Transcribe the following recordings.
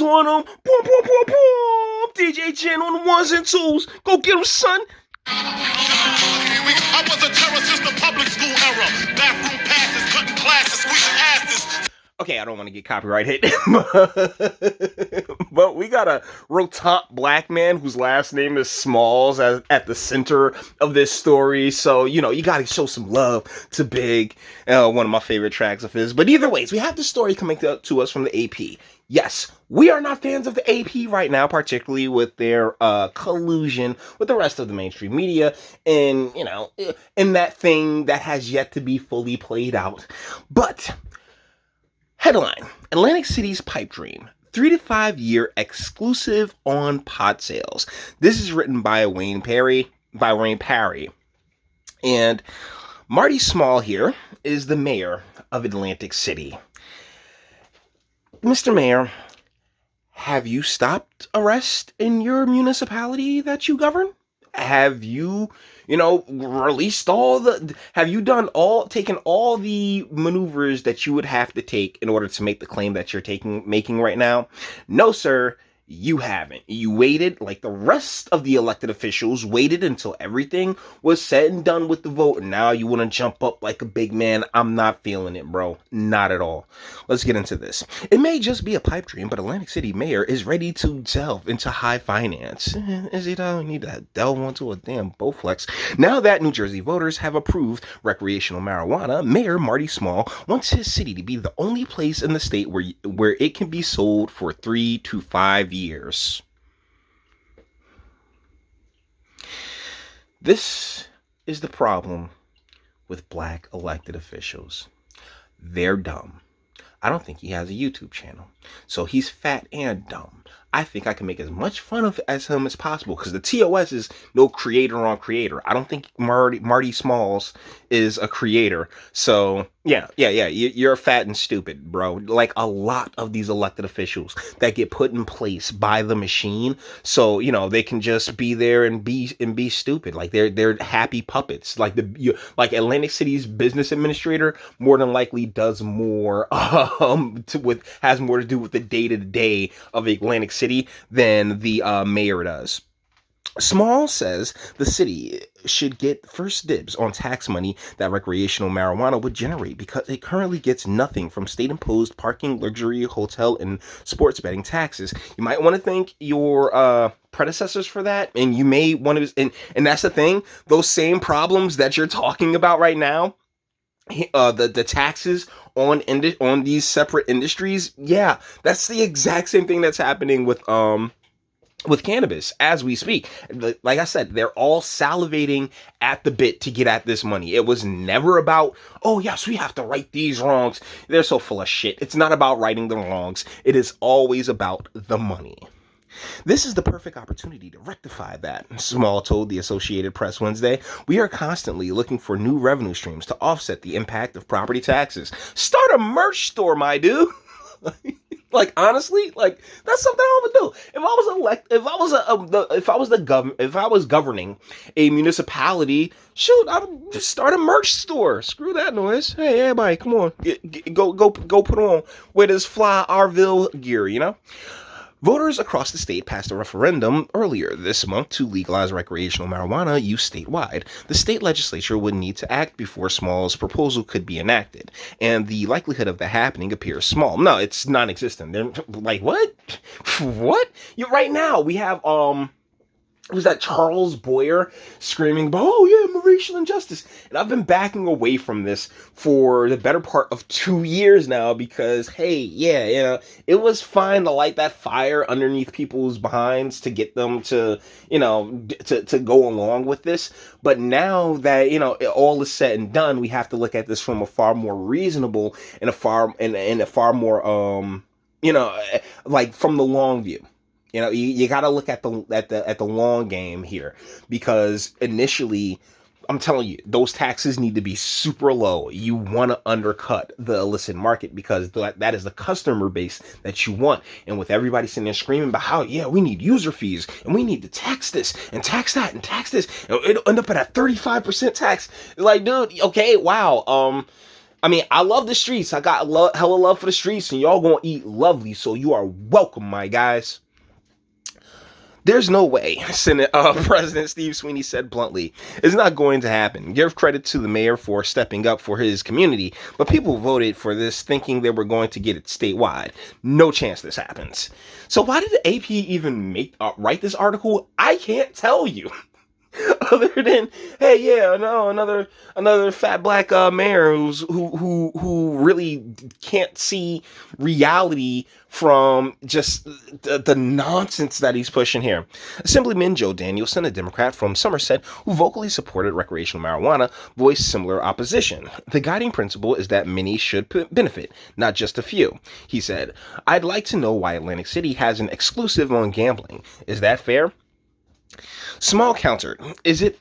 on them. Boom, boom, boom, boom. DJ Jen on the ones and twos. Go get them, son. I was a terror since the public school era. Bathroom passes, cutting classes, squeezing asses. Okay, I don't want to get copyright hit. But we got a rotund black man whose last name is Smalls at the center of this story. So, you got to show some love to Big, one of my favorite tracks of his. But either ways, we have the story coming to us from the AP. Yes, we are not fans of the AP right now, particularly with their collusion with the rest of the mainstream media and, in that thing that has yet to be fully played out. But headline, Atlantic City's pipe dream, 3 to 5 year exclusive on pot sales. This is written by Wayne Parry. And Marty Small here is the mayor of Atlantic City. Mr. Mayor, have you stopped arrest in your municipality that you govern? Have you, released have you taken all the maneuvers that you would have to take in order to make the claim that you're making right now? No, sir. You haven't. You waited, like the rest of the elected officials, waited until everything was said and done with the vote, and now you want to jump up like a big man. I'm not feeling it, bro. Not at all. Let's get into this. It may just be a pipe dream, but Atlantic City mayor is ready to delve into high finance. Is he though? Need to delve into a damn Bowflex. Now that New Jersey voters have approved recreational marijuana, Mayor Marty Small wants his city to be the only place in the state where it can be sold for 3 to 5 years. This is the problem with black elected officials. They're dumb. I don't think he has a YouTube channel. So he's fat and dumb. I think I can make as much fun of him as possible because the TOS is no creator on creator. I don't think Marty Smalls is a creator. So yeah. You're fat and stupid, bro. Like a lot of these elected officials that get put in place by the machine. So, they can just be there and be stupid. Like they're happy puppets. Like like Atlantic City's business administrator more than likely does more has more to do with the day-to-day of Atlantic City than the mayor does. Small says the city should get first dibs on tax money that recreational marijuana would generate because it currently gets nothing from state-imposed parking, luxury, hotel, and sports betting taxes. You might want to thank your predecessors for that, and you may want to, and that's the thing, those same problems that you're talking about right now, the taxes on these separate industries, yeah, that's the exact same thing that's happening with cannabis as we speak. Like I said, they're all salivating at the bit to get at this money. It was never about, oh yes, we have to right these wrongs. They're so full of shit. It's not about righting the wrongs. It is always about the money. This is the perfect opportunity to rectify that, Small told the Associated Press Wednesday. We are constantly looking for new revenue streams to offset the impact of property taxes. Start a merch store, my dude. Like honestly, like that's something I would do. If I was governing a municipality, shoot, I would just start a merch store. Screw that noise. Hey, everybody, come on, go put on with this fly Arville gear, Voters across the state passed a referendum earlier this month to legalize recreational marijuana use statewide. The state legislature would need to act before Small's proposal could be enacted, and the likelihood of that happening appears small. No, it's non-existent. They're like, what? What? Right now, we have, was that Charles Boyer screaming, oh yeah, racial injustice. And I've been backing away from this for the better part of 2 years now because, hey, yeah, it was fine to light that fire underneath people's behinds to get them to, to go along with this. But now that, all is said and done, we have to look at this from a far more reasonable and a far more, like from the long view. You got to look at the long game here because initially, I'm telling you, those taxes need to be super low. You want to undercut the illicit market because that is the customer base that you want. And with everybody sitting there screaming about how, yeah, we need user fees and we need to tax this and tax that and tax this, and it'll end up at a 35% tax. Like, dude, okay, wow. I mean, I love the streets. I got hella love for the streets, and y'all gonna eat lovely, so you are welcome, my guys. There's no way, Senate President Steve Sweeney said bluntly. It's not going to happen. Give credit to the mayor for stepping up for his community, but people voted for this thinking they were going to get it statewide. No chance this happens. So why did the AP even write this article? I can't tell you. Other than, hey, yeah, no, another fat black mayor who really can't see reality from just the nonsense that he's pushing here. Assemblyman Joe Danielson, a Democrat from Somerset who vocally supported recreational marijuana, voiced similar opposition. The guiding principle is that many should benefit, not just a few. He said, "I'd like to know why Atlantic City has an exclusive on gambling. Is that fair?" Small counter. Is it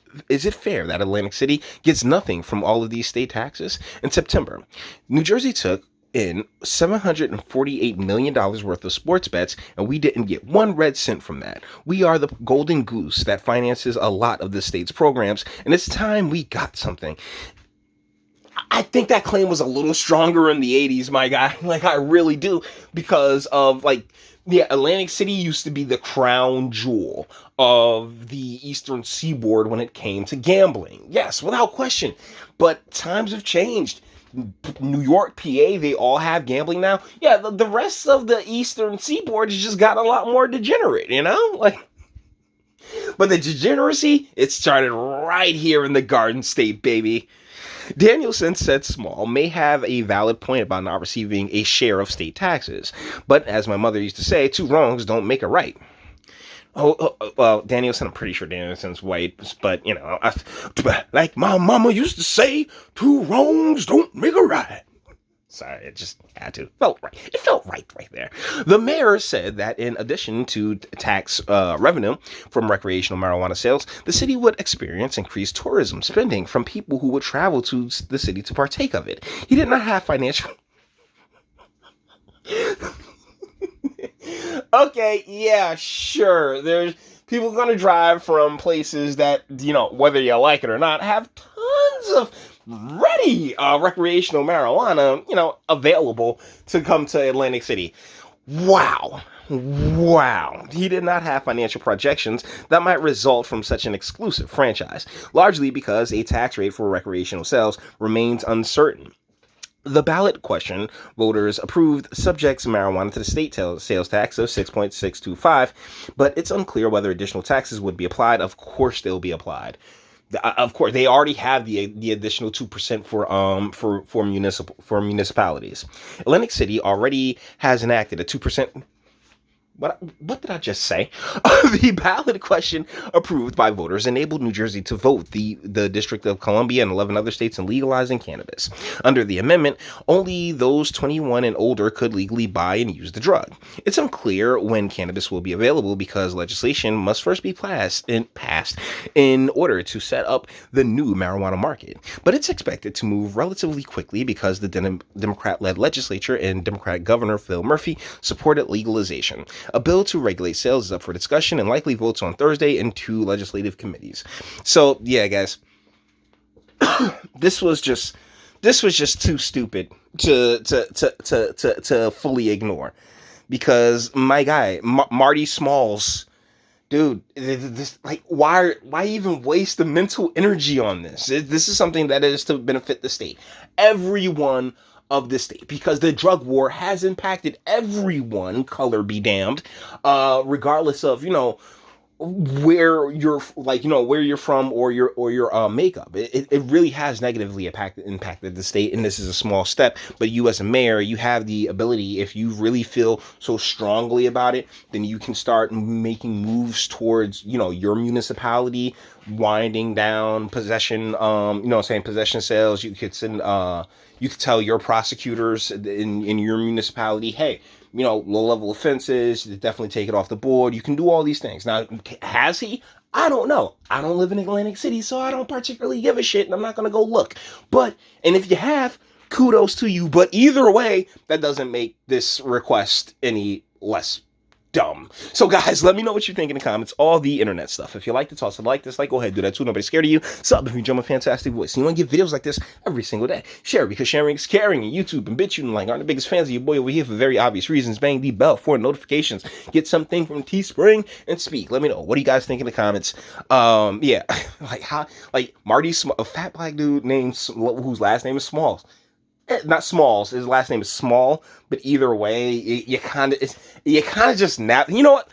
fair that Atlantic City gets nothing from all of these state taxes? In September, New Jersey took in $748 million worth of sports bets, and we didn't get one red cent from that. We are the golden goose that finances a lot of the state's programs, and it's time we got something. I think that claim was a little stronger in the 80s, my guy. Like, I really do, because of, like, yeah, Atlantic City used to be the crown jewel of the Eastern Seaboard when it came to gambling. Yes, without question. But times have changed. New York, PA, they all have gambling now. Yeah, the rest of the Eastern Seaboard has just got a lot more degenerate, you know? Like, but the degeneracy, it started right here in the Garden State, baby. Danielson said Small may have a valid point about not receiving a share of state taxes, but as my mother used to say, two wrongs don't make a right. Well, Danielson, I'm pretty sure Danielson's white, but, you know, like my mama used to say, two wrongs don't make a right. Sorry, it just had to. Felt right. It felt right there. The mayor said that in addition to tax revenue from recreational marijuana sales, the city would experience increased tourism spending from people who would travel to the city to partake of it. He did not have financial... Okay, yeah, sure. There's people going to drive from places that, you know, whether you like it or not, have tons of ready recreational marijuana, you know, available to come to Atlantic City. Wow. He did not have financial projections that might result from such an exclusive franchise, largely because a tax rate for recreational sales remains uncertain. The ballot question voters approved subjects marijuana to the state sales tax of 6.625, but it's unclear whether additional taxes would be applied. Of course, they'll be applied. Of course, they already have the additional 2% for municipalities. Atlantic City already has enacted a 2%. What did I just say? The ballot question approved by voters enabled New Jersey to vote the District of Columbia and 11 other states in legalizing cannabis. Under the amendment, only those 21 and older could legally buy and use the drug. It's unclear when cannabis will be available because legislation must first be passed in order to set up the new marijuana market. But it's expected to move relatively quickly because the Democrat-led legislature and Democrat Governor Phil Murphy supported legalization. A bill to regulate sales is up for discussion and likely votes on Thursday in two legislative committees. So, yeah, guys, this was just too stupid to fully ignore, because my guy Marty Smalls, dude, this, like, why even waste the mental energy on this? This is something that is to benefit the state, everyone of the state, because the drug war has impacted everyone, color be damned, regardless of, you know, where you're, like, you know, where you're from or your makeup. It really has negatively impacted the state, and this is a small step. But you, as a mayor, you have the ability, if you really feel so strongly about it, then you can start making moves towards, you know, your municipality winding down possession, possession sales. You could send you could tell your prosecutors in your municipality, hey, you know, low-level offenses, definitely take it off the board. You can do all these things. Now, has he? I don't know. I don't live in Atlantic City, so I don't particularly give a shit, and I'm not going to go look. But, and if you have, kudos to you. But either way, that doesn't make this request any less dumb. So guys, let me know what you think in the comments. All the internet stuff. If you like to toss a like, dislike, go ahead, do that too. Nobody's scared of you. Sub if you enjoy my fantastic voice. And you want to get videos like this every single day. Share because sharing is caring. And YouTube and Bitchute and like aren't the biggest fans of your boy over here for very obvious reasons. Bang the bell for notifications. Get something from Teespring and speak. Let me know. What do you guys think in the comments? Yeah, like Marty, a fat black dude named whose last name is Smalls. Not Smalls. His last name is Small, but either way, you kind of just nap. You know what?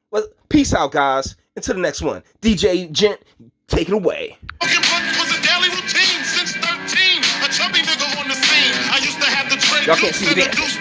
Well, peace out, guys. Until the next one. DJ Gent, take it away. Smoking blunts was a daily routine since 13. A chubby nigga on the scene. I used to have the Dre Y'all can't see the dance. Deuce